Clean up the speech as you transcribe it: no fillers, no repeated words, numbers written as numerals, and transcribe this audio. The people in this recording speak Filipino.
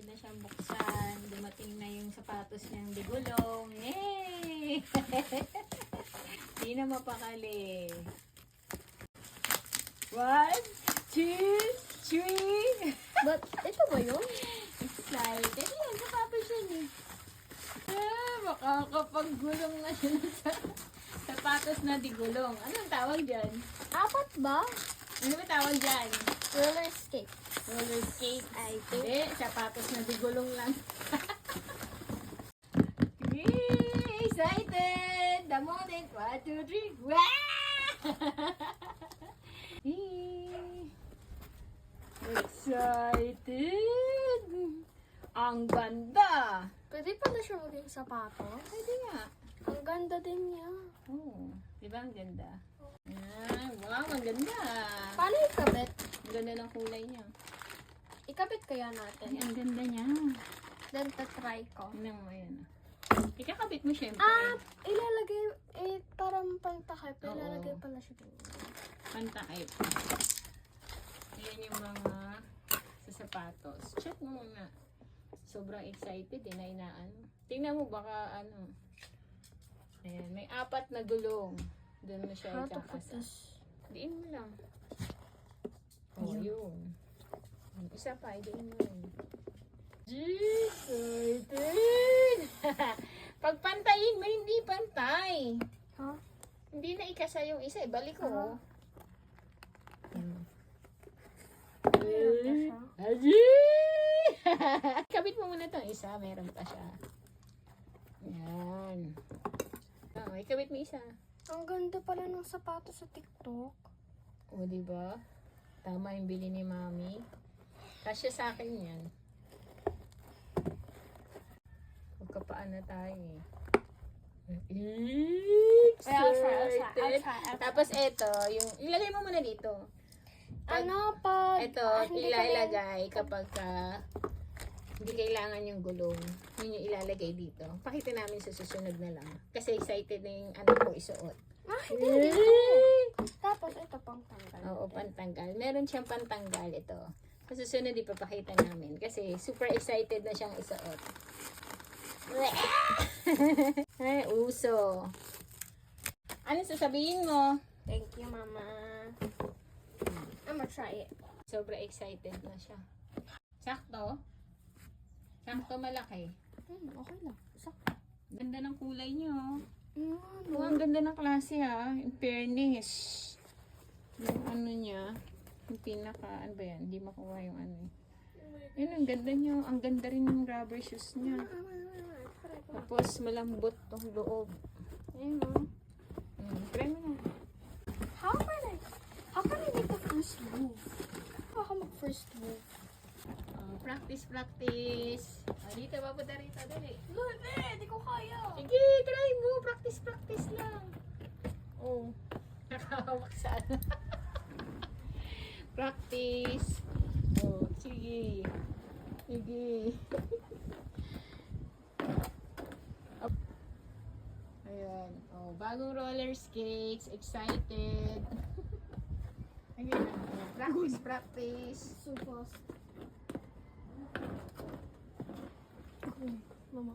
excited na siyang buksan. Dumating na yung sapatos niyang digulong. Yay! Hindi na mapakali. 1, 2, 3. But, ito ba yun? Excited. Yan, sapatos yan eh. Makakapaggulong na siya sa sapatos na digulong. Anong tawag dyan? 4 ba? Ano ba tawag dyan? Roller skate. Roller skate. I think. Hindi, sapatos na digulong lang. Yay! Excited! The moment. 1, 2, 3. Wow! Yay! Excited! Ang ganda! Pwede pala siya maging sapatos. Pwede nga. Ang ganda din niya. Oo. Di ba ang ganda? Yan. Wow, ang ganda. Paano ikabit? Ang ganda ng kulay niya. Ikabit kaya Ay, natin. ang ganda niya. Then, try ko. Tingnan mo yan. Ikakabit mo syempre. Ilalagay, parang pantakip. Oo. Ilalagay pala siya dun. Pantakip. Ayan yung mga sa sapatos. Check mo muna. Sobrang excited eh, na inaan. Tingnan mo baka ano. Ayan, may 4 na gulong. Doon mo siya How to put ikakasa. this? Diin mo lang. Oh, yun. Isa pa, diin mo rin. Excited! Pagpantayin mo, hindi pantay. Huh? Hindi na ikasa yung isa, ibalik ko. Aji! Kabit mo muna itong isa, meron pa siya. Yan. Oh, ikabit mo isa. Ang ganda pala ng sapatos sa TikTok. O, diba? Tama yung bili ni Mami. Kasya sa akin yan. Magkapaan na tayo eh. I'll try. Tapos eto, yung ilagay mo muna dito. Ano pa? Ito, hindi ko na- ilalagay kapag hindi kailangan yung gulong. Yun yung ilalagay dito. Pakita namin sa susunod na lang. Kasi excited na yung anak ko isuot. Hindi dito. Tapos ito pang tanggal. Oo, pantanggal. Meron siyang pantanggal ito. Sa susunod ipapakita namin. Kasi super excited na siyang isuot. Ay, uso. Ano sasabihin mo? Thank you, Mama. I'm gonna try it. Sobra excited na siya. Sakto? Sakto malaki. Okay lang. Ganda ng kulay niyo. Mm, Oh, ang ganda ng klase ha. In fairness. Yung ano niya. Yung pinaka, ano ba yan? Hindi makuha yung ano eh. Yun, ang ganda niyo. Ang ganda rin yung rubber shoes niya. Tapos malambot tong loob. Ayun o. Try mo na. How can I make the first move? How can I make first move? Practice, practice. Dito, papunta rito. Dali. Hindi ko kaya. Sige, try mo. Practice, practice lang. Oh. Nakahawak sa ano. Practice. Oh, sige. Sige. Ayan. Oh, bagong roller skates. Excited. Ayan. Practice, practice. So fast. Okay, Mama.